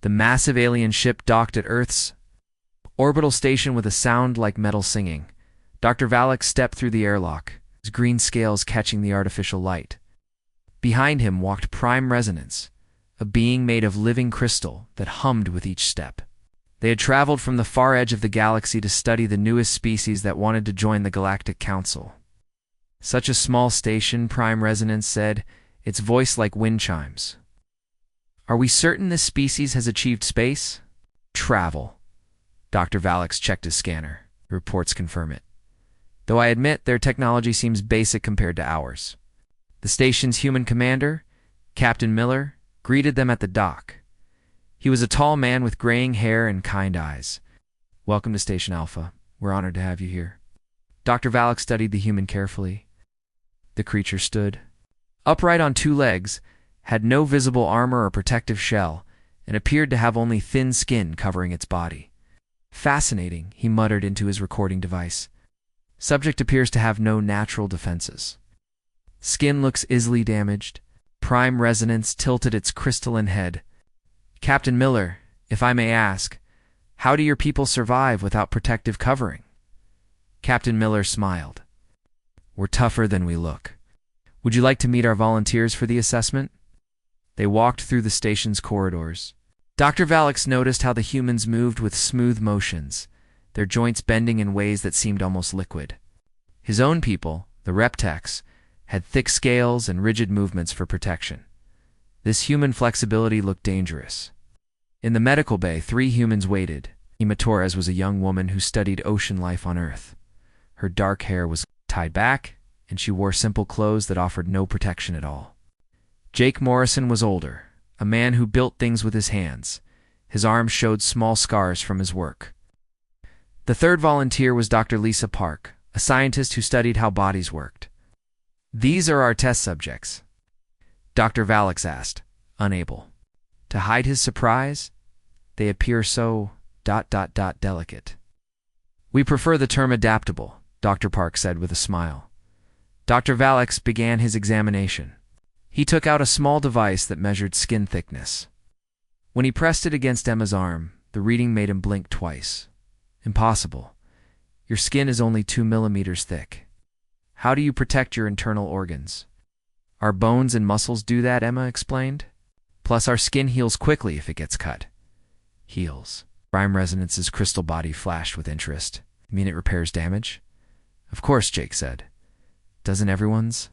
The massive alien ship docked at Earth's orbital station with a sound like metal singing. Dr. Valek stepped through the airlock, his green scales catching the artificial light. Behind him walked Prime Resonance, a being made of living crystal that hummed with each step. They had traveled from the far edge of the galaxy to study the newest species that wanted to join the Galactic Council. Such a small station, Prime Resonance said, its voice like wind chimes. Are we certain this species has achieved space travel? Dr. Valek checked his scanner. The reports confirm it. Though I admit their technology seems basic compared to ours. The station's human commander, Captain Miller, greeted them at the dock. He was a tall man with graying hair and kind eyes. Welcome to Station Alpha. We're honored to have you here. Dr. Valek studied the human carefully. The creature stood upright on two legs, had no visible armor or protective shell, and appeared to have only thin skin covering its body. Fascinating, he muttered into his recording device. Subject appears to have no natural defenses. Skin looks easily damaged. Prime Resonance tilted its crystalline head. Captain Miller, if I may ask, how do your people survive without protective covering? Captain Miller smiled. We're tougher than we look. Would you like to meet our volunteers for the assessment? They walked through the station's corridors. Dr. Valek noticed how the humans moved with smooth motions, their joints bending in ways that seemed almost liquid. His own people, the Reptex, had thick scales and rigid movements for protection. This human flexibility looked dangerous. In the medical bay, 3 humans waited. Ima Torres was a young woman who studied ocean life on Earth. Her dark hair was tied back, and she wore simple clothes that offered no protection at all. Jake Morrison was older, a man who built things with his hands. His arms showed small scars from his work. The third volunteer was Dr. Lisa Park, a scientist who studied how bodies worked. These are our test subjects, Dr. Valek asked, unable to hide his surprise. They appear so ... delicate. We prefer the term adaptable, Dr. Park said with a smile. Dr. Valek began his examination. He took out a small device that measured skin thickness. When he pressed it against Emma's arm, the reading made him blink twice. Impossible. Your skin is only 2 millimeters thick. How do you protect your internal organs? Our bones and muscles do that, Emma explained. Plus our skin heals quickly if it gets cut. Heals. Prime Resonance's crystal body flashed with interest. You mean it repairs damage? Of course, Jake said. Doesn't everyone's?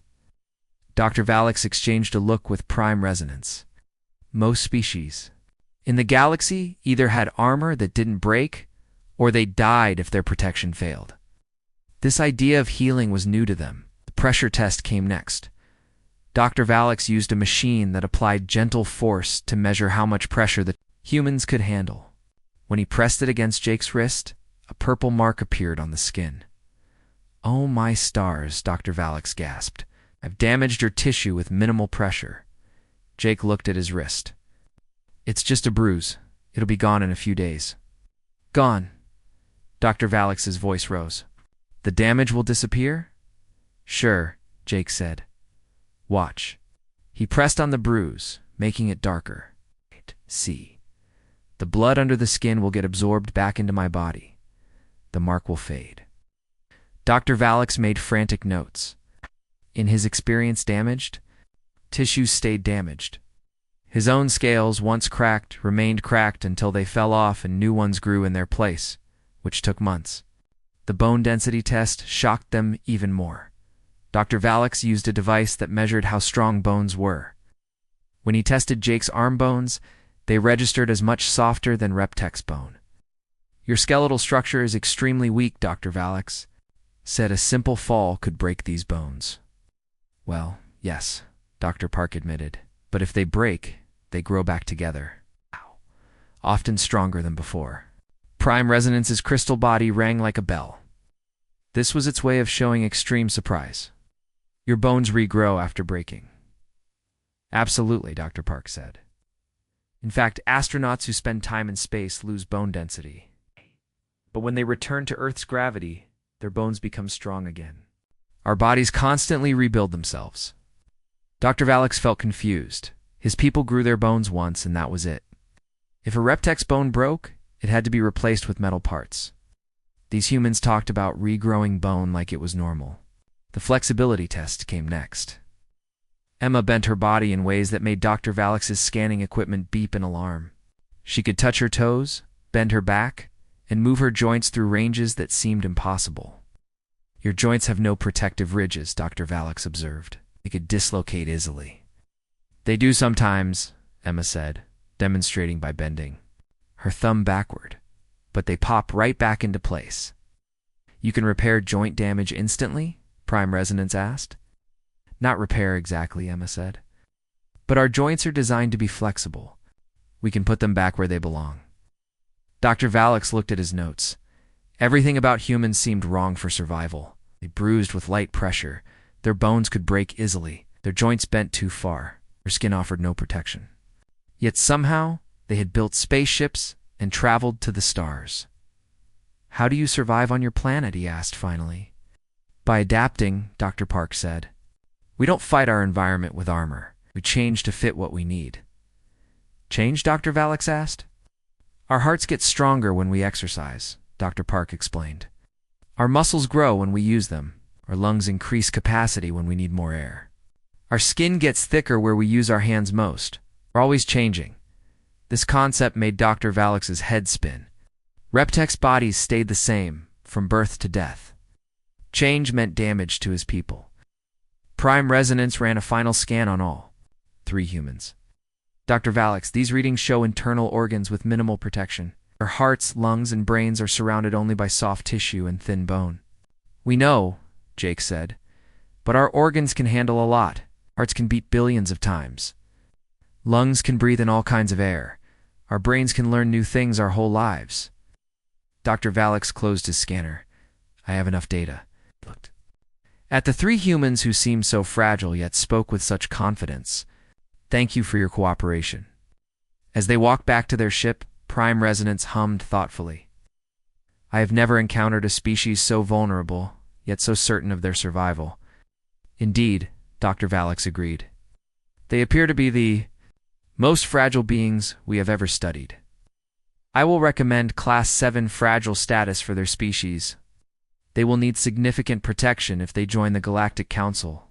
Dr. Valek exchanged a look with Prime Resonance. Most species in the galaxy either had armor that didn't break, or they died if their protection failed. This idea of healing was new to them. The pressure test came next. Dr. Valek used a machine that applied gentle force to measure how much pressure the humans could handle. When he pressed it against Jake's wrist, a purple mark appeared on the skin. Oh my stars, Dr. Valek gasped. I've damaged your tissue with minimal pressure. Jake looked at his wrist. It's just a bruise. It'll be gone in a few days. Gone. Dr. Valek's voice rose. The damage will disappear? Sure, Jake said. Watch. He pressed on the bruise, making it darker. See. The blood under the skin will get absorbed back into my body. The mark will fade. Dr. Valek made frantic notes. In his experience damaged, tissues stayed damaged. His own scales, once cracked, remained cracked until they fell off and new ones grew in their place, which took months. The bone density test shocked them even more. Dr. Valek used a device that measured how strong bones were. When he tested Jake's arm bones, they registered as much softer than Reptek's bone. Your skeletal structure is extremely weak, Dr. Valek said. A simple fall could break these bones. Well, yes, Dr. Park admitted, but if they break, they grow back together. Often stronger than before. Prime Resonance's crystal body rang like a bell. This was its way of showing extreme surprise. Your bones regrow after breaking. Absolutely, Dr. Park said. In fact, astronauts who spend time in space lose bone density. But when they return to Earth's gravity, their bones become strong again. Our bodies constantly rebuild themselves. Dr. Valek felt confused. His people grew their bones once, and that was it. If a Reptex bone broke, it had to be replaced with metal parts. These humans talked about regrowing bone like it was normal. The flexibility test came next. Emma bent her body in ways that made Dr. Valix's scanning equipment beep in alarm. She could touch her toes, bend her back, and move her joints through ranges that seemed impossible. Your joints have no protective ridges, Dr. Valix observed. They could dislocate easily. They do sometimes, Emma said, demonstrating by bending her thumb backward, but they pop right back into place. You can repair joint damage instantly? Prime Resonance asked. Not repair exactly, Emma said. But our joints are designed to be flexible. We can put them back where they belong. Dr. Valix looked at his notes. Everything about humans seemed wrong for survival. They bruised with light pressure. Their bones could break easily. Their joints bent too far. Their skin offered no protection. Yet somehow, they had built spaceships and traveled to the stars. How do you survive on your planet? He asked finally. By adapting, Dr. Park said. We don't fight our environment with armor. We change to fit what we need. Change? Dr. Valix asked. Our hearts get stronger when we exercise, Dr. Park explained. Our muscles grow when we use them. Our lungs increase capacity when we need more air. Our skin gets thicker where we use our hands most. We're always changing. This concept made Dr. Valix's head spin. Reptex bodies stayed the same, from birth to death. Change meant damage to his people. Prime Resonance ran a final scan on all 3 humans. Dr. Valix, these readings show internal organs with minimal protection. Their hearts, lungs, and brains are surrounded only by soft tissue and thin bone. We know, Jake said, but our organs can handle a lot. Hearts can beat billions of times. Lungs can breathe in all kinds of air. Our brains can learn new things our whole lives. Dr. Valix closed his scanner. I have enough data. Looked at the 3 humans who seemed so fragile yet spoke with such confidence. Thank you for your cooperation. As they walked back to their ship, Prime Resonance hummed thoughtfully. I have never encountered a species so vulnerable, yet so certain of their survival. Indeed, Dr. Valix agreed. They appear to be the most fragile beings we have ever studied. I will recommend Class 7 fragile status for their species. They will need significant protection if they join the Galactic Council.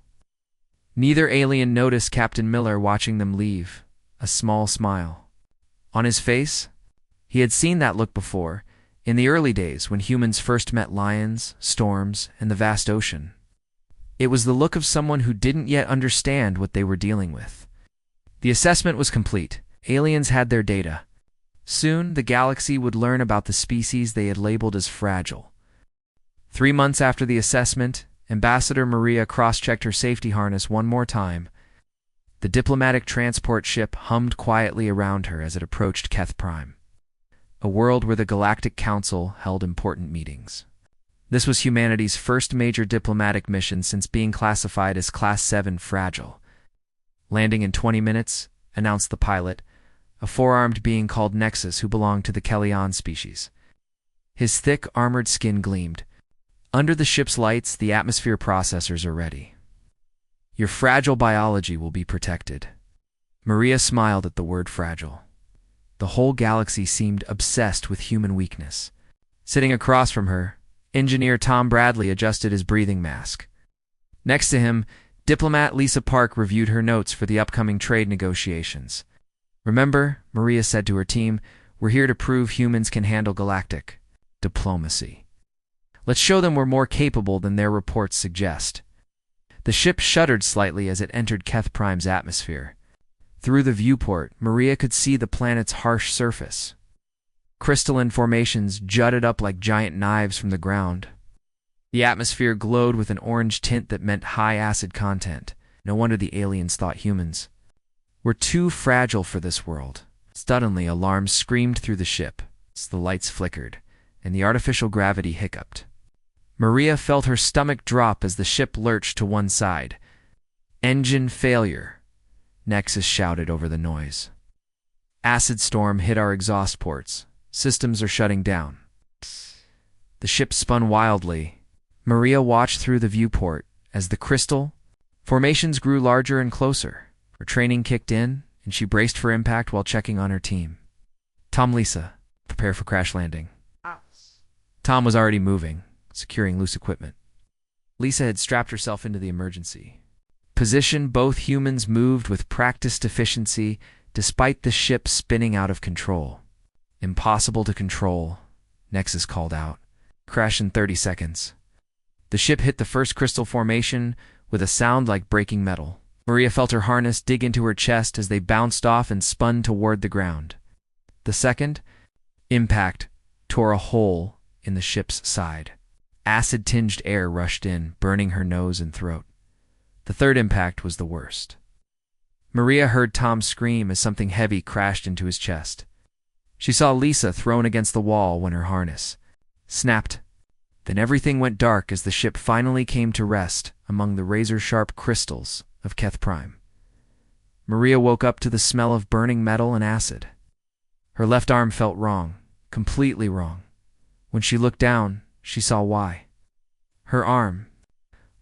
Neither alien noticed Captain Miller watching them leave, a small smile on his face. He had seen that look before, in the early days when humans first met lions, storms, and the vast ocean. It was the look of someone who didn't yet understand what they were dealing with. The assessment was complete. Aliens had their data. Soon, the galaxy would learn about the species they had labeled as fragile. 3 months after the assessment, Ambassador Maria cross-checked her safety harness one more time. The diplomatic transport ship hummed quietly around her as it approached Keth Prime, a world where the Galactic Council held important meetings. This was humanity's first major diplomatic mission since being classified as Class 7 fragile. Landing in 20 minutes, announced the pilot, a 4-armed being called Nexus who belonged to the Kellyan species. His thick, armored skin gleamed. Under the ship's lights, the atmosphere processors are ready. Your fragile biology will be protected. Maria smiled at the word fragile. The whole galaxy seemed obsessed with human weakness. Sitting across from her, Engineer Tom Bradley adjusted his breathing mask. Next to him, Diplomat Lisa Park reviewed her notes for the upcoming trade negotiations. Remember, Maria said to her team, we're here to prove humans can handle galactic diplomacy. Let's show them we're more capable than their reports suggest. The ship shuddered slightly as it entered Keth Prime's atmosphere. Through the viewport, Maria could see the planet's harsh surface. Crystalline formations jutted up like giant knives from the ground. The atmosphere glowed with an orange tint that meant high acid content. No wonder the aliens thought humans were too fragile for this world. Suddenly, alarms screamed through the ship. The lights flickered, and the artificial gravity hiccuped. Maria felt her stomach drop as the ship lurched to one side. Engine failure, Nexus shouted over the noise. Acid storm hit our exhaust ports. Systems are shutting down. The ship spun wildly. Maria watched through the viewport as the crystal formations grew larger and closer. Her training kicked in, and she braced for impact while checking on her team. Tom, Lisa, prepare for crash landing. Tom was already moving, securing loose equipment. Lisa had strapped herself into the emergency position. Both humans moved with practiced efficiency despite the ship spinning out of control. Impossible to control, Nexus called out. Crash in 30 seconds. The ship hit the first crystal formation with a sound like breaking metal. Maria felt her harness dig into her chest as they bounced off and spun toward the ground. The second impact tore a hole in the ship's side. Acid-tinged air rushed in, burning her nose and throat. The third impact was the worst. Maria heard Tom scream as something heavy crashed into his chest. She saw Lisa thrown against the wall when her harness snapped. Then everything went dark as the ship finally came to rest among the razor-sharp crystals of Keth Prime. Maria woke up to the smell of burning metal and acid. Her left arm felt wrong, completely wrong. When she looked down, she saw why. Her arm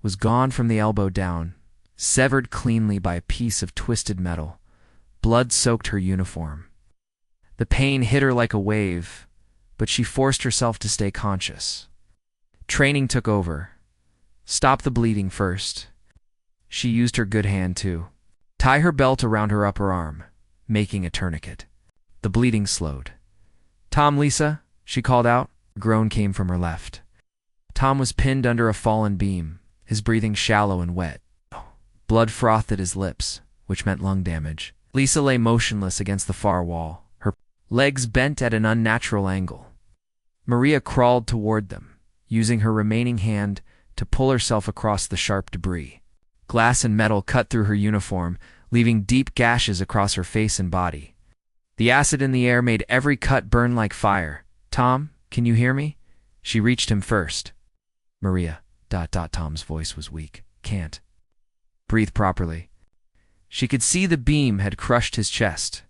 was gone from the elbow down, severed cleanly by a piece of twisted metal. Blood soaked her uniform. The pain hit her like a wave, but she forced herself to stay conscious. Training took over. Stop the bleeding first. She used her good hand too. Tie her belt around her upper arm, making a tourniquet. The bleeding slowed. Tom, Lisa, she called out. A groan came from her left. Tom was pinned under a fallen beam, his breathing shallow and wet. Blood frothed at his lips, which meant lung damage. Lisa lay motionless against the far wall, her legs bent at an unnatural angle. Maria crawled toward them, using her remaining hand to pull herself across the sharp debris. Glass and metal cut through her uniform, leaving deep gashes across her face and body. The acid in the air made every cut burn like fire. Tom, can you hear me? She reached him first. Maria, Tom's voice was weak. Can't breathe properly. She could see the beam had crushed his chest.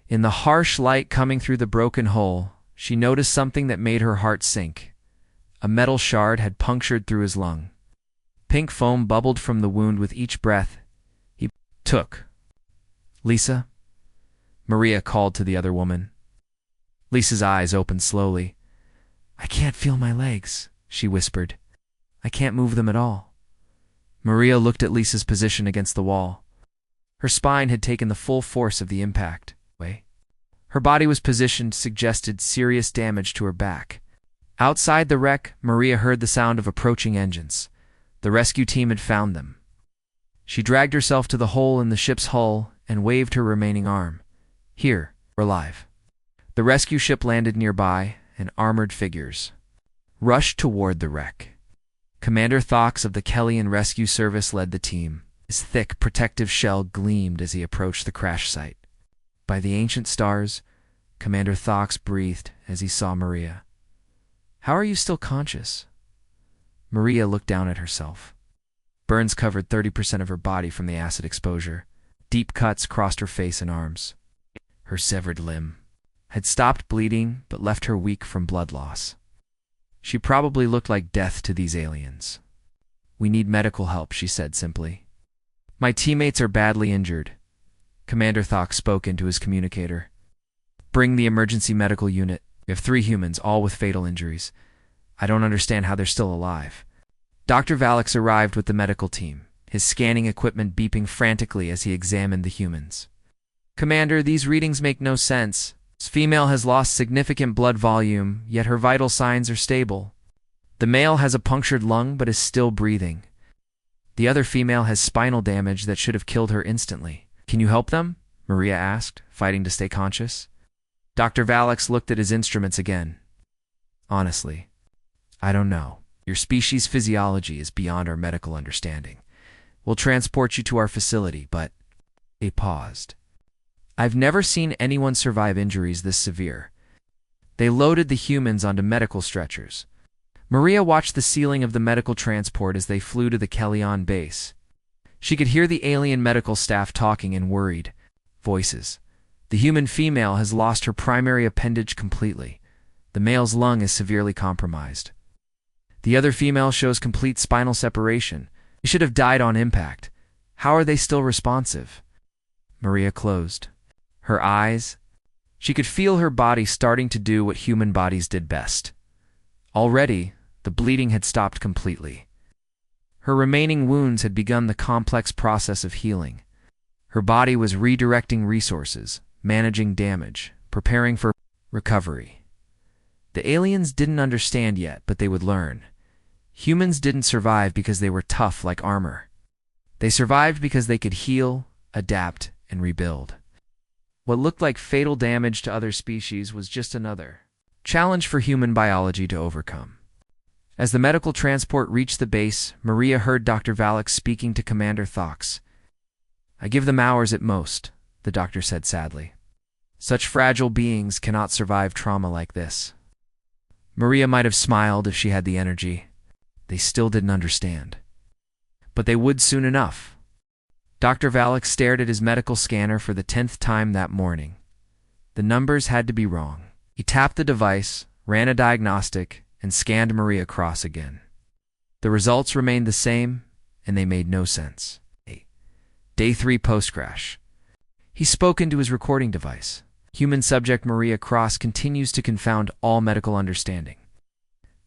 In the harsh light coming through the broken hole, she noticed something that made her heart sink. A metal shard had punctured through his lung. Pink foam bubbled from the wound with each breath he took. Lisa? Maria called to the other woman. Lisa's eyes opened slowly. I can't feel my legs, she whispered. I can't move them at all. Maria looked at Lisa's position against the wall. Her spine had taken the full force of the impact. Her body was positioned suggested serious damage to her back. Outside the wreck, Maria heard the sound of approaching engines. The rescue team had found them. She dragged herself to the hole in the ship's hull and waved her remaining arm. Here, we're alive. The rescue ship landed nearby, and armored figures rushed toward the wreck. Commander Thox of the Kellyan Rescue Service led the team. His thick, protective shell gleamed as he approached the crash site. By the ancient stars, Commander Thox breathed as he saw Maria. How are you still conscious? Maria looked down at herself. Burns covered 30% of her body from the acid exposure. Deep cuts crossed her face and arms. Her severed limb had stopped bleeding but left her weak from blood loss. She probably looked like death to these aliens. We need medical help, she said simply. My teammates are badly injured. Commander Thox spoke into his communicator. Bring the emergency medical unit. We have 3 humans, all with fatal injuries. I don't understand how they're still alive. Dr. Valix arrived with the medical team, his scanning equipment beeping frantically as he examined the humans. Commander, these readings make no sense. This female has lost significant blood volume, yet her vital signs are stable. The male has a punctured lung but is still breathing. The other female has spinal damage that should have killed her instantly. Can you help them? Maria asked, fighting to stay conscious. Dr. Valix looked at his instruments again. Honestly, I don't know. Your species' physiology is beyond our medical understanding. We'll transport you to our facility, but... They paused. I've never seen anyone survive injuries this severe. They loaded the humans onto medical stretchers. Maria watched the ceiling of the medical transport as they flew to the Kellyan base. She could hear the alien medical staff talking in worried voices. The human female has lost her primary appendage completely. The male's lung is severely compromised. The other female shows complete spinal separation. They should have died on impact. How are they still responsive? Maria closed her eyes She could feel her body starting to do what human bodies did best. Already, the bleeding had stopped completely. Her remaining wounds had begun the complex process of healing. Her body was redirecting resources, managing damage, preparing for recovery. The aliens didn't understand yet, but they would learn. Humans didn't survive because they were tough like armor. They survived because they could heal, adapt, and rebuild. What looked like fatal damage to other species was just another challenge for human biology to overcome. As the medical transport reached the base, Maria heard Dr. Valek speaking to Commander Thox. "I give them hours at most," the doctor said sadly. "Such fragile beings cannot survive trauma like this." Maria might have smiled if she had the energy. They still didn't understand. But they would soon enough. Dr. Valek stared at his medical scanner for the 10th time that morning. The numbers had to be wrong. He tapped the device, ran a diagnostic, and scanned Maria Cross again. The results remained the same, and they made no sense. Day 3 post-crash. He spoke into his recording device. Human subject Maria Cross continues to confound all medical understanding.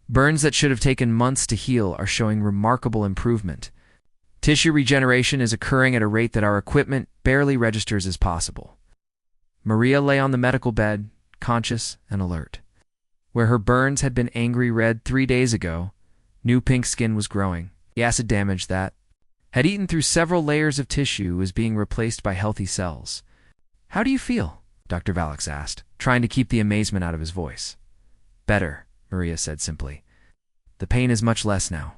Burns that should have taken months to heal are showing remarkable improvement. Tissue regeneration is occurring at a rate that our equipment barely registers as possible. Maria lay on the medical bed, conscious and alert. Where her burns had been angry red 3 days ago, new pink skin was growing. The acid damage that had eaten through several layers of tissue was being replaced by healthy cells. "How do you feel?" Dr. Valek asked, trying to keep the amazement out of his voice. "Better," Maria said simply. "The pain is much less now."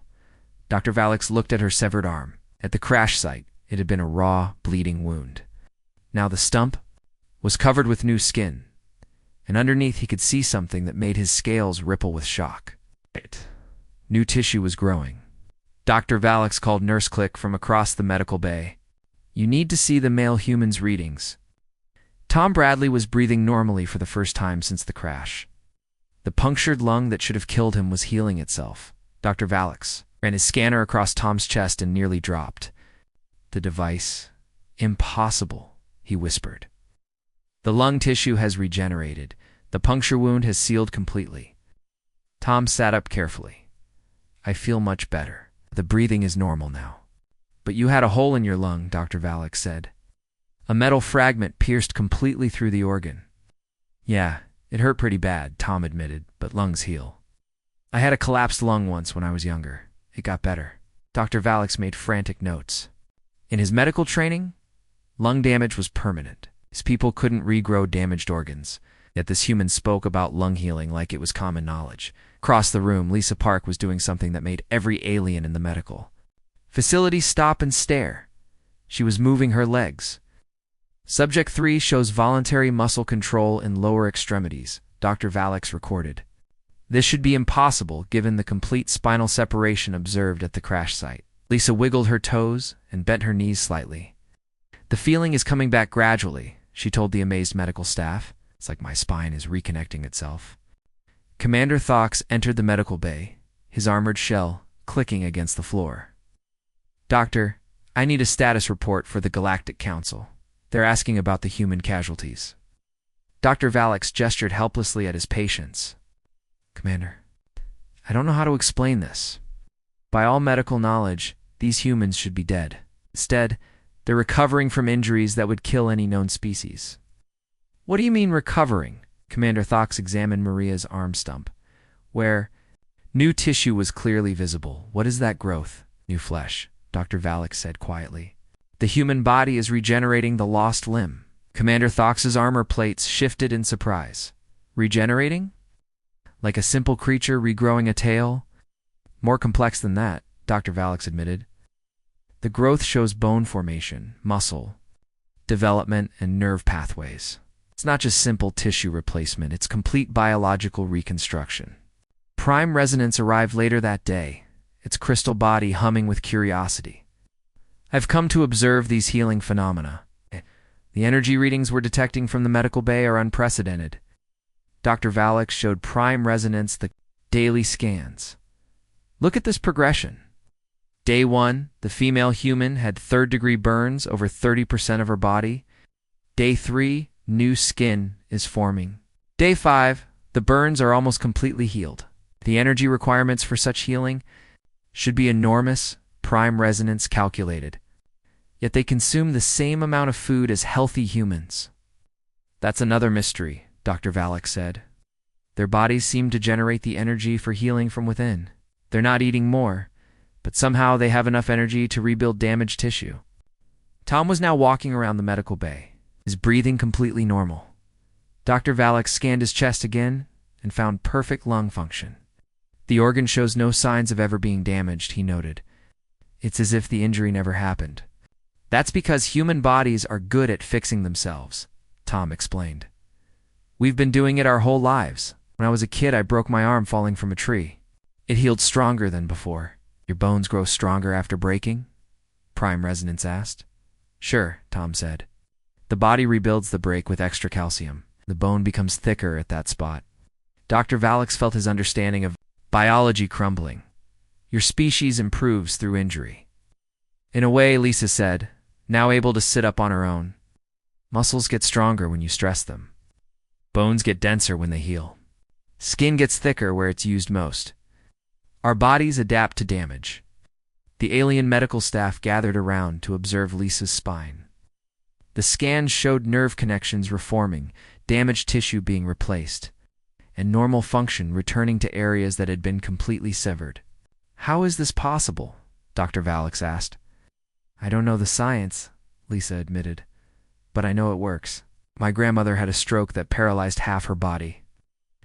Dr. Valek looked at her severed arm. At the crash site, it had been a raw, bleeding wound. Now the stump was covered with new skin, and underneath he could see something that made his scales ripple with shock. New tissue was growing. Dr. Valek called Nurse Click from across the medical bay. "You need to see the male human's readings." Tom Bradley was breathing normally for the first time since the crash. The punctured lung that should have killed him was healing itself. Dr. Valek ran his scanner across Tom's chest and nearly dropped. "The device. Impossible," he whispered. "The lung tissue has regenerated. The puncture wound has sealed completely." Tom sat up carefully. "I feel much better. The breathing is normal now." "But you had a hole in your lung," Dr. Valek said. "A metal fragment pierced completely through the organ." "Yeah, it hurt pretty bad," Tom admitted, "but lungs heal. I had a collapsed lung once when I was younger. It got better." Dr. Valek made frantic notes. In his medical training, lung damage was permanent. His people couldn't regrow damaged organs. Yet this human spoke about lung healing like it was common knowledge. Across the room, Lisa Park was doing something that made every alien in the medical facility stop and stare. She was moving her legs. Subject 3 shows voluntary muscle control in lower extremities, Dr. Valek recorded. This should be impossible given the complete spinal separation observed at the crash site. Lisa wiggled her toes and bent her knees slightly. "The feeling is coming back gradually," she told the amazed medical staff. "It's like my spine is reconnecting itself." Commander Thox entered the medical bay, his armored shell clicking against the floor. "Doctor, I need a status report for the Galactic Council. They're asking about the human casualties." Dr. Valek gestured helplessly at his patients. "Commander, I don't know how to explain this. By all medical knowledge, these humans should be dead. Instead, they're recovering from injuries that would kill any known species." "What do you mean recovering?" Commander Thox examined Maria's arm stump, where new tissue was clearly visible. "What is that growth?" "New flesh," Dr. Valek said quietly. "The human body is regenerating the lost limb." Commander Thox's armor plates shifted in surprise. "Regenerating? Like a simple creature regrowing a tail?" "More complex than that," Dr. Valek admitted. "The growth shows bone formation, muscle development, and nerve pathways. It's not just simple tissue replacement, it's complete biological reconstruction." Prime Resonance arrived later that day, its crystal body humming with curiosity. "I've come to observe these healing phenomena. The energy readings we're detecting from the medical bay are unprecedented." Dr. Valek showed Prime Resonance the daily scans. "Look at this progression. Day 1, the female human had third-degree burns over 30% of her body. Day 3, new skin is forming. Day 5, the burns are almost completely healed. The energy requirements for such healing should be enormous, prime resonance calculated. Yet they consume the same amount of food as healthy humans. That's another mystery, Dr. Valek said. Their bodies seem to generate the energy for healing from within. They're not eating more, but somehow they have enough energy to rebuild damaged tissue. Tom was now walking around the medical bay, his breathing completely normal. Dr. Valek scanned his chest again and found perfect lung function. The organ shows no signs of ever being damaged, he noted. It's as if the injury never happened. That's because human bodies are good at fixing themselves, Tom explained. We've been doing it our whole lives. When I was a kid, I broke my arm falling from a tree. It healed stronger than before. Your bones grow stronger after breaking? Prime Resonance asked. Sure, Tom said. The body rebuilds the break with extra calcium. The bone becomes thicker at that spot. Dr. Valek felt his understanding of biology crumbling. Your species improves through injury. In a way, Lisa said, now able to sit up on her own. Muscles get stronger when you stress them. Bones get denser when they heal. Skin gets thicker where it's used most. Our bodies adapt to damage. The alien medical staff gathered around to observe Lisa's spine. The scans showed nerve connections reforming, damaged tissue being replaced, and normal function returning to areas that had been completely severed. How is this possible? Dr. Valek asked. I don't know the science, Lisa admitted, but I know it works. My grandmother had a stroke that paralyzed half her body.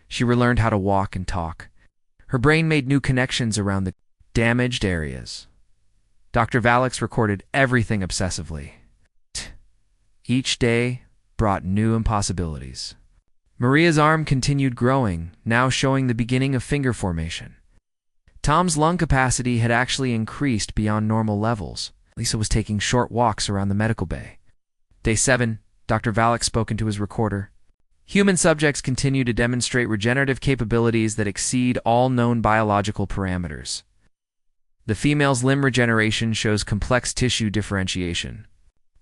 She relearned how to walk and talk. Her brain made new connections around the damaged areas. Dr. Valek recorded everything obsessively. Each day brought new impossibilities. Maria's arm continued growing, now showing the beginning of finger formation. Tom's lung capacity had actually increased beyond normal levels. Lisa was taking short walks around the medical bay. Day 7, Dr. Valek spoke into his recorder. Human subjects continue to demonstrate regenerative capabilities that exceed all known biological parameters. The female's limb regeneration shows complex tissue differentiation.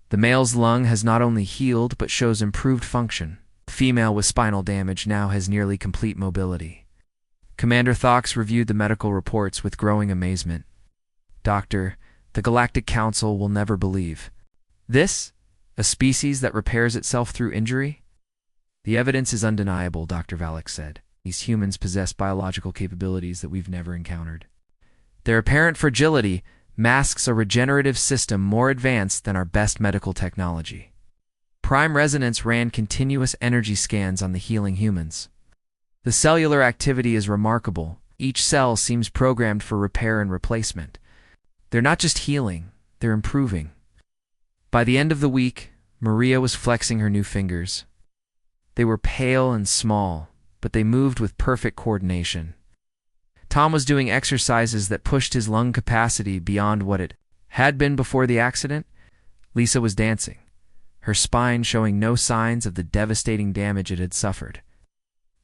The male's lung has not only healed but shows improved function. The female with spinal damage now has nearly complete mobility. Commander Thox reviewed the medical reports with growing amazement. Doctor, the Galactic Council will never believe. This? A species that repairs itself through injury? The evidence is undeniable, Dr. Valek said. These humans possess biological capabilities that we've never encountered. Their apparent fragility masks a regenerative system more advanced than our best medical technology. Prime Resonance ran continuous energy scans on the healing humans. The cellular activity is remarkable. Each cell seems programmed for repair and replacement. They're not just healing, they're improving. By the end of the week, Maria was flexing her new fingers. They were pale and small, but they moved with perfect coordination. Tom was doing exercises that pushed his lung capacity beyond what it had been before the accident. Lisa was dancing, her spine showing no signs of the devastating damage it had suffered.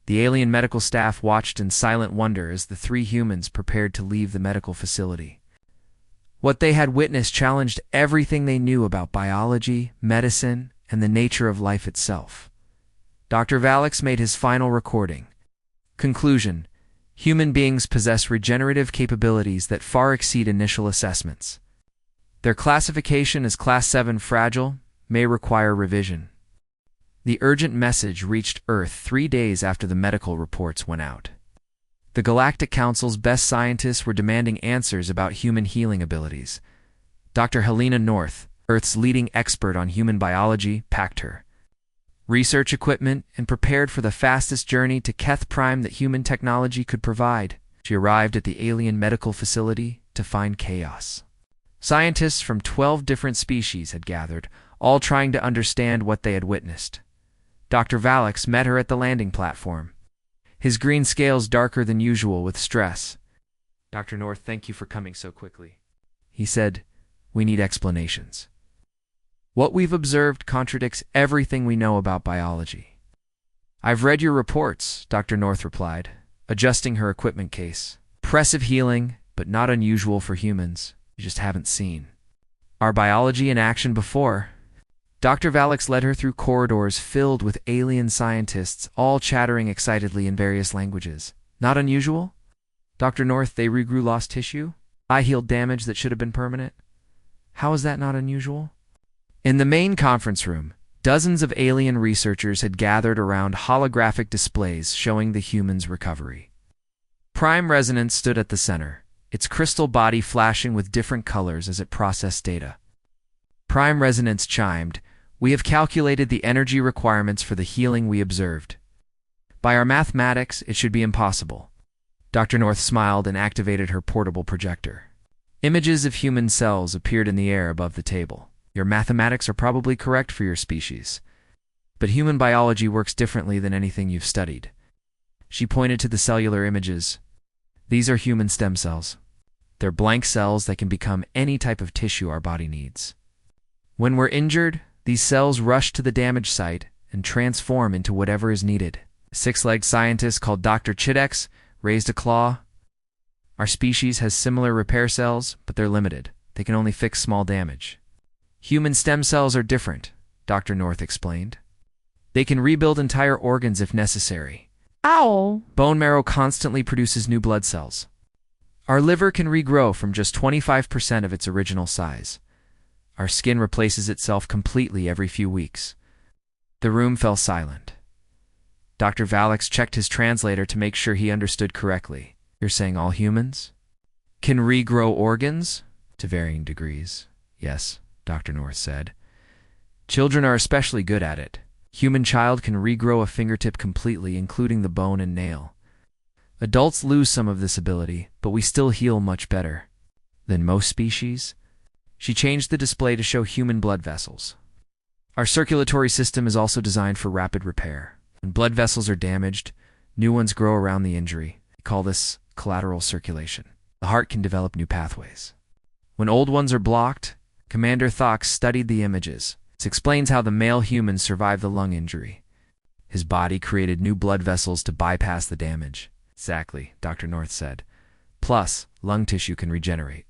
The alien medical staff watched in silent wonder as the three humans prepared to leave the medical facility. What they had witnessed challenged everything they knew about biology, medicine, and the nature of life itself. Dr. Valek made his final recording. Conclusion: human beings possess regenerative capabilities that far exceed initial assessments. Their classification as Class 7 fragile may require revision. The urgent message reached Earth 3 days after the medical reports went out. The Galactic Council's best scientists were demanding answers about human healing abilities. Dr. Helena North, Earth's leading expert on human biology, packed her research equipment and prepared for the fastest journey to Keth Prime that human technology could provide. She arrived at the alien medical facility to find chaos. Scientists from 12 different species had gathered, all trying to understand what they had witnessed. Dr. Valek met her at the landing platform, his green scales darker than usual with stress. Dr. North, thank you for coming so quickly. He said, we need explanations. What we've observed contradicts everything we know about biology. I've read your reports, Dr. North replied, adjusting her equipment case. Impressive healing, but not unusual for humans. You just haven't seen our biology in action before. Dr. Valix led her through corridors filled with alien scientists, all chattering excitedly in various languages. Not unusual? Dr. North, they regrew lost tissue? I healed damage that should have been permanent? How is that not unusual? In the main conference room, dozens of alien researchers had gathered around holographic displays showing the humans' recovery. Prime Resonance stood at the center, its crystal body flashing with different colors as it processed data. Prime Resonance chimed, "We have calculated the energy requirements for the healing we observed. By our mathematics, it should be impossible." Dr. North smiled and activated her portable projector. Images of human cells appeared in the air above the table. Your mathematics are probably correct for your species, but human biology works differently than anything you've studied. She pointed to the cellular images. These are human stem cells. They're blank cells that can become any type of tissue our body needs. When we're injured, these cells rush to the damaged site and transform into whatever is needed. A six-legged scientist called Dr. Chidex raised a claw. Our species has similar repair cells, but they're limited. They can only fix small damage. Human stem cells are different, Dr. North explained. They can rebuild entire organs if necessary. Ow! Bone marrow constantly produces new blood cells. Our liver can regrow from just 25% of its original size. Our skin replaces itself completely every few weeks. The room fell silent. Dr. Valix checked his translator to make sure he understood correctly. You're saying all humans can regrow organs? To varying degrees. Yes, Dr. North said. Children are especially good at it. Human child can regrow a fingertip completely, including the bone and nail. Adults lose some of this ability, but we still heal much better than most species. She changed the display to show human blood vessels. Our circulatory system is also designed for rapid repair. When blood vessels are damaged, new ones grow around the injury. We call this collateral circulation. The heart can develop new pathways. When old ones are blocked, Commander Thox studied the images. This explains how the male human survived the lung injury. His body created new blood vessels to bypass the damage. Exactly, Dr. North said. Plus, lung tissue can regenerate.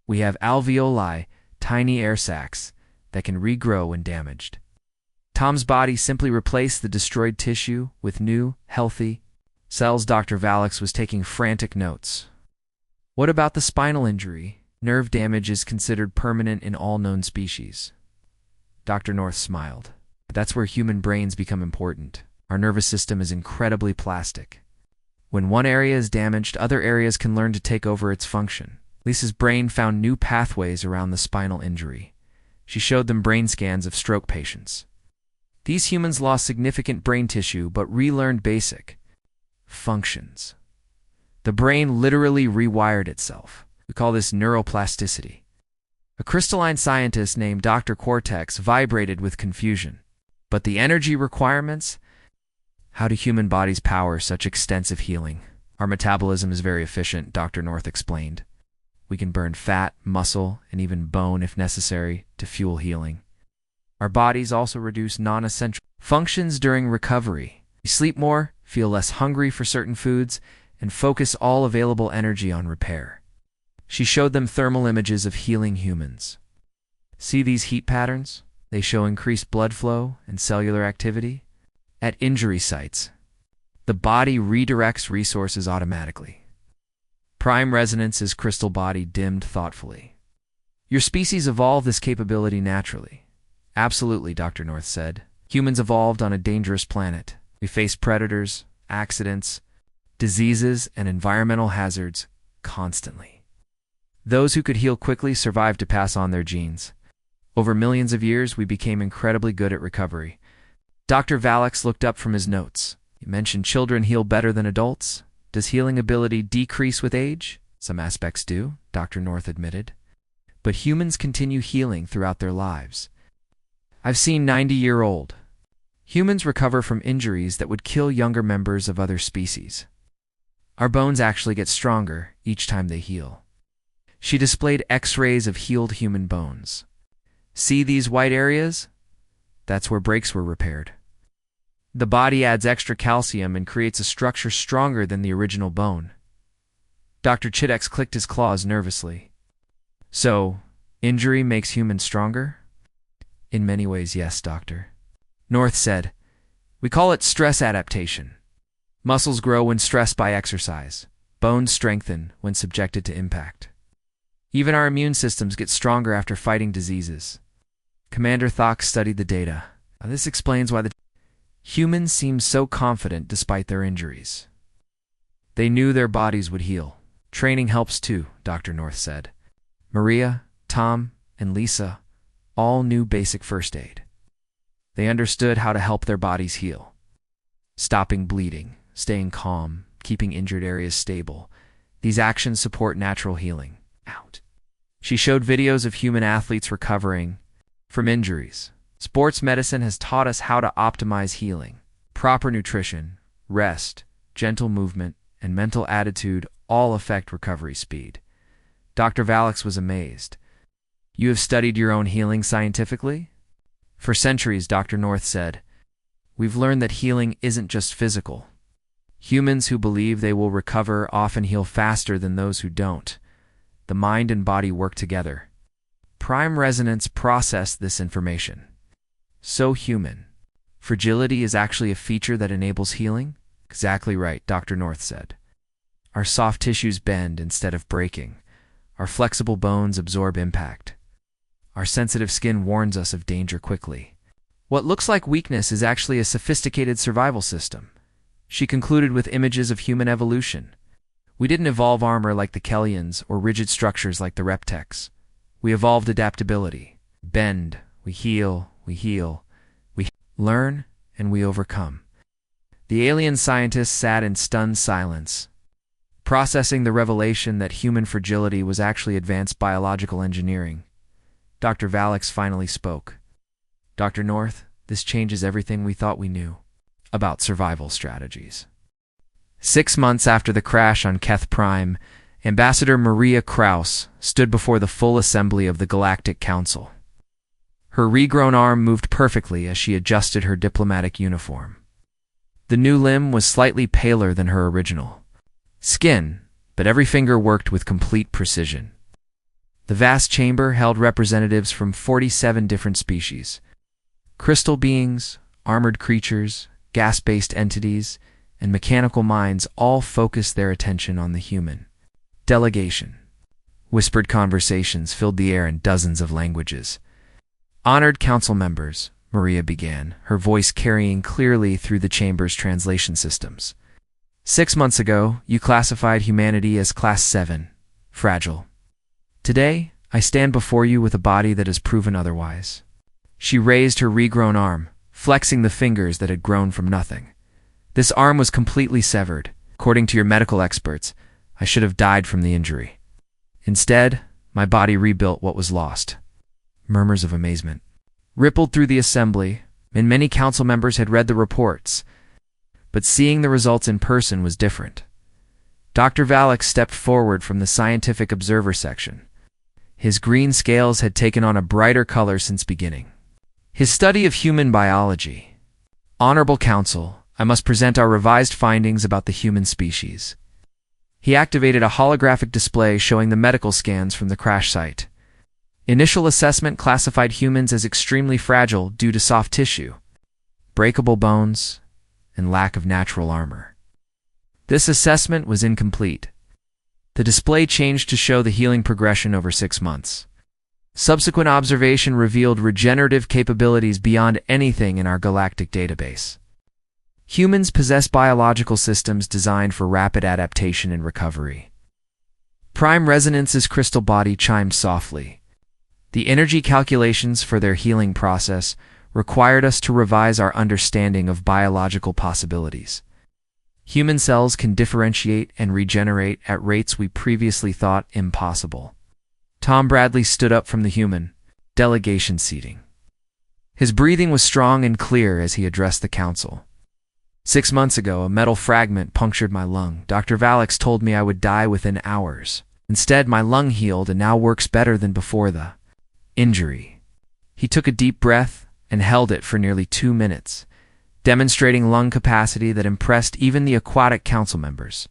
We have alveoli, tiny air sacs, that can regrow when damaged. Tom's body simply replaced the destroyed tissue with new, healthy cells. Dr. Valix was taking frantic notes. What about the spinal injury? Nerve damage is considered permanent in all known species. Dr. North smiled. That's where human brains become important. Our nervous system is incredibly plastic. When one area is damaged, other areas can learn to take over its function. Lisa's brain found new pathways around the spinal injury. She showed them brain scans of stroke patients. These humans lost significant brain tissue but relearned basic functions. The brain literally rewired itself. We call this neuroplasticity. A crystalline scientist named Dr. Cortex vibrated with confusion. But the energy requirements? How do human bodies power such extensive healing? Our metabolism is very efficient, Dr. North explained. We can burn fat, muscle, and even bone if necessary to fuel healing. Our bodies also reduce non-essential functions during recovery. We sleep more, feel less hungry for certain foods, and focus all available energy on repair. She showed them thermal images of healing humans. See these heat patterns? They show increased blood flow and cellular activity. At injury sites, the body redirects resources automatically. Prime Resonance's crystal body dimmed thoughtfully. Your species evolved this capability naturally. Absolutely, Dr. North said. Humans evolved on a dangerous planet. We face predators, accidents, diseases, and environmental hazards constantly. Those who could heal quickly survived to pass on their genes. Over millions of years, we became incredibly good at recovery. Dr. Valix looked up from his notes. You mentioned children heal better than adults. Does healing ability decrease with age? Some aspects do, Dr. North admitted. But humans continue healing throughout their lives. I've seen 90-year-old. Humans recover from injuries that would kill younger members of other species. Our bones actually get stronger each time they heal. She displayed X-rays of healed human bones. See these white areas? That's where breaks were repaired. The body adds extra calcium and creates a structure stronger than the original bone. Dr. Chidex clicked his claws nervously. So, injury makes humans stronger? In many ways, yes, Doctor. North said, "We call it stress adaptation. Muscles grow when stressed by exercise. Bones strengthen when subjected to impact. Even our immune systems get stronger after fighting diseases." Commander Thok studied the data. This explains why the humans seemed so confident despite their injuries. They knew their bodies would heal. Training helps too, Dr. North said. Maria, Tom, and Lisa all knew basic first aid. They understood how to help their bodies heal. Stopping bleeding, staying calm, keeping injured areas stable. These actions support natural healing. She showed videos of human athletes recovering from injuries. Sports medicine has taught us how to optimize healing. Proper nutrition, rest, gentle movement, and mental attitude all affect recovery speed. Dr. Valix was amazed. "You have studied your own healing scientifically?" "For centuries," Dr. North said. "We've learned that healing isn't just physical. Humans who believe they will recover often heal faster than those who don't. The mind and body work together. Prime resonance process this information. So human. Fragility is actually a feature that enables healing?" "Exactly right," Dr. North said. "Our soft tissues bend instead of breaking. Our flexible bones absorb impact. Our sensitive skin warns us of danger quickly. What looks like weakness is actually a sophisticated survival system." She concluded with images of human evolution. "We didn't evolve armor like the Kellians or rigid structures like the Reptex. We evolved adaptability. Bend, we heal, we learn, and we overcome." The alien scientists sat in stunned silence, processing the revelation that human fragility was actually advanced biological engineering. Dr. Valix finally spoke. "Dr. North, this changes everything we thought we knew about survival strategies." 6 months after the crash on Keth Prime, Ambassador Maria Kraus stood before the full assembly of the Galactic Council. Her regrown arm moved perfectly as she adjusted her diplomatic uniform. The new limb was slightly paler than her original skin, but every finger worked with complete precision. The vast chamber held representatives from 47 different species. Crystal beings, armored creatures, gas-based entities, and mechanical minds all focused their attention on the human delegation. Whispered conversations filled the air in dozens of languages. "Honored council members," Maria began, her voice carrying clearly through the chamber's translation systems. "6 months ago, you classified humanity as Class 7, fragile. Today, I stand before you with a body that has proven otherwise." She raised her regrown arm, flexing the fingers that had grown from nothing. "This arm was completely severed. According to your medical experts, I should have died from the injury. Instead, my body rebuilt what was lost." Murmurs of amazement rippled through the assembly, and many council members had read the reports. But seeing the results in person was different. Dr. Valix stepped forward from the scientific observer section. His green scales had taken on a brighter color since beginning. His study of human biology. "Honorable Council, I must present our revised findings about the human species." He activated a holographic display showing the medical scans from the crash site. Initial assessment classified humans as extremely fragile due to soft tissue, breakable bones, and lack of natural armor. This assessment was incomplete. The display changed to show the healing progression over 6 months. Subsequent observation revealed regenerative capabilities beyond anything in our galactic database. Humans possess biological systems designed for rapid adaptation and recovery. Prime Resonance's crystal body chimed softly. The energy calculations for their healing process required us to revise our understanding of biological possibilities. Human cells can differentiate and regenerate at rates we previously thought impossible. Tom Bradley stood up from the human delegation seating. His breathing was strong and clear as he addressed the council. 6 months ago, a metal fragment punctured my lung. Dr. Valix told me I would die within hours. Instead, my lung healed and now works better than before the injury. He took a deep breath and held it for nearly 2 minutes, demonstrating lung capacity that impressed even the aquatic council members.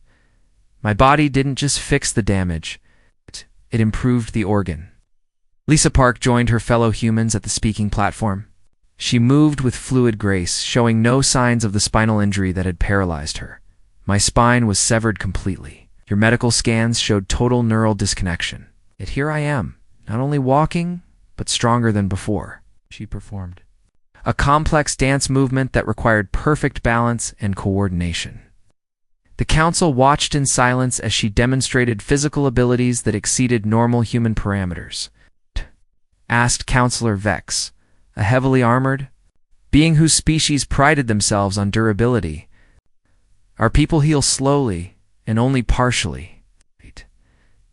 My body didn't just fix the damage, it improved the organ. Lisa Park joined her fellow humans at the speaking platform. She moved with fluid grace, showing no signs of the spinal injury that had paralyzed her. My spine was severed completely. Your medical scans showed total neural disconnection. Yet here I am, not only walking, but stronger than before. She performed a complex dance movement that required perfect balance and coordination. The council watched in silence as she demonstrated physical abilities that exceeded normal human parameters. Asked Counselor Vex, a heavily armored being whose species prided themselves on durability. Our people heal slowly and only partially.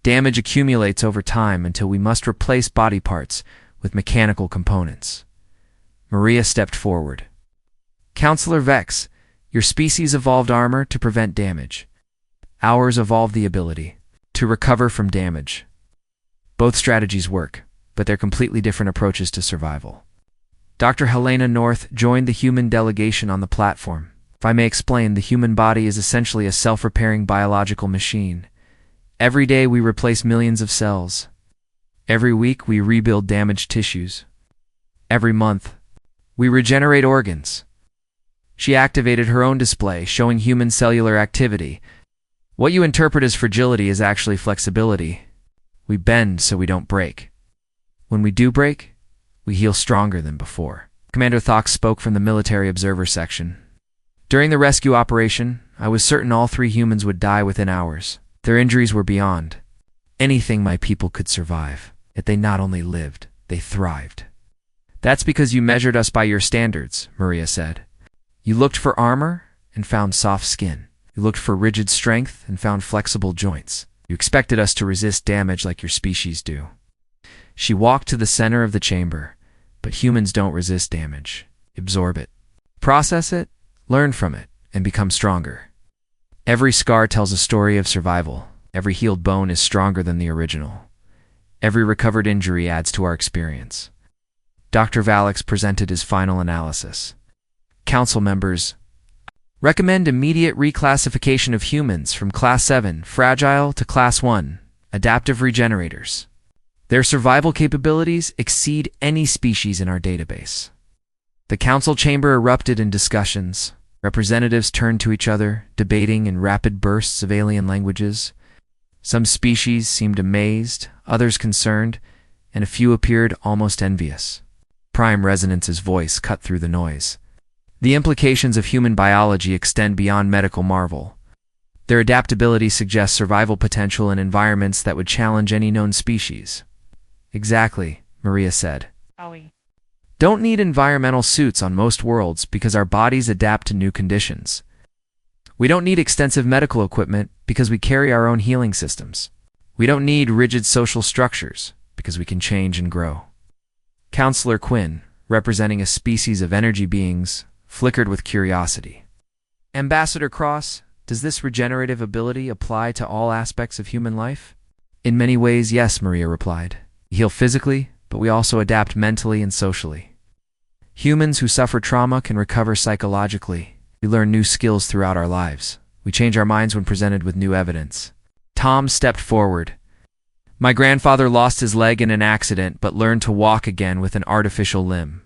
Damage accumulates over time until we must replace body parts with mechanical components. Maria stepped forward. Counselor Vex, your species evolved armor to prevent damage. Ours evolved the ability to recover from damage. Both strategies work, but they're completely different approaches to survival. Dr. Helena North joined the human delegation on the platform. If I may explain, the human body is essentially a self-repairing biological machine. Every day we replace millions of cells. Every week we rebuild damaged tissues. Every month we regenerate organs. She activated her own display, showing human cellular activity. What you interpret as fragility is actually flexibility. We bend so we don't break. When we do break, we heal stronger than before. Commander Thox spoke from the military observer section. During the rescue operation, I was certain all 3 humans would die within hours. Their injuries were beyond anything my people could survive. Yet they not only lived, they thrived. That's because you measured us by your standards, Maria said. You looked for armor and found soft skin. You looked for rigid strength and found flexible joints. You expected us to resist damage like your species do. She walked to the center of the chamber, but humans don't resist damage. Absorb it, process it, learn from it, and become stronger. Every scar tells a story of survival. Every healed bone is stronger than the original. Every recovered injury adds to our experience. Dr. Valix presented his final analysis. Council members recommend immediate reclassification of humans from Class 7, fragile, to Class 1, adaptive regenerators. Their survival capabilities exceed any species in our database. The council chamber erupted in discussions. Representatives turned to each other, debating in rapid bursts of alien languages. Some species seemed amazed, others concerned, and a few appeared almost envious. Prime Resonance's voice cut through the noise. The implications of human biology extend beyond medical marvel. Their adaptability suggests survival potential in environments that would challenge any known species. Exactly, Maria said. Don't need environmental suits on most worlds because our bodies adapt to new conditions. We don't need extensive medical equipment because we carry our own healing systems. We don't need rigid social structures because we can change and grow. Counselor Quinn, representing a species of energy beings, flickered with curiosity. Ambassador Cross, does this regenerative ability apply to all aspects of human life? In many ways, yes, Maria replied. We heal physically, but we also adapt mentally and socially. Humans who suffer trauma can recover psychologically. We learn new skills throughout our lives. We change our minds when presented with new evidence. Tom stepped forward. My grandfather lost his leg in an accident but learned to walk again with an artificial limb.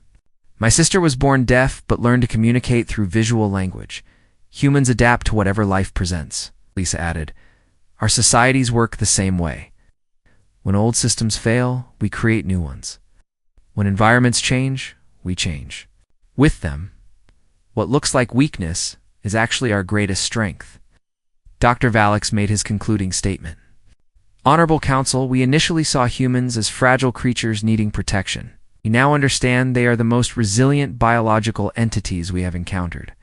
My sister was born deaf but learned to communicate through visual language. Humans adapt to whatever life presents, Lisa added. Our societies work the same way. When old systems fail, we create new ones. When environments change, we change. With them, what looks like weakness is actually our greatest strength. Dr. Valix made his concluding statement. Honorable Council, we initially saw humans as fragile creatures needing protection. We now understand they are the most resilient biological entities we have encountered.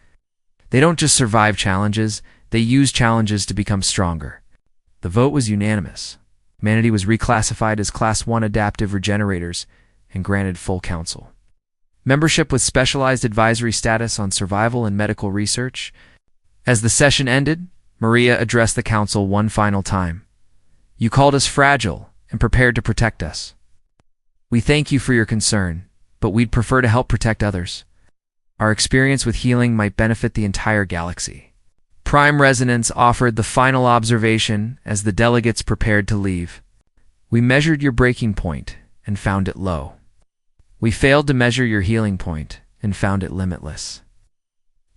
They don't just survive challenges, they use challenges to become stronger. The vote was unanimous. Humanity was reclassified as Class 1 adaptive regenerators and granted full counsel. Membership with specialized advisory status on survival and medical research. As the session ended, Maria addressed the council one final time. You called us fragile and prepared to protect us. We thank you for your concern, but we'd prefer to help protect others. Our experience with healing might benefit the entire galaxy. Prime Resonance offered the final observation as the delegates prepared to leave. We measured your breaking point, and found it low. We failed to measure your healing point and found it limitless.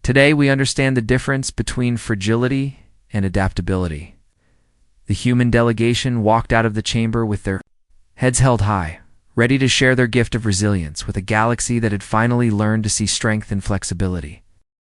Today we understand the difference between fragility and adaptability. The human delegation walked out of the chamber with their heads held high, ready to share their gift of resilience with a galaxy that had finally learned to see strength and flexibility.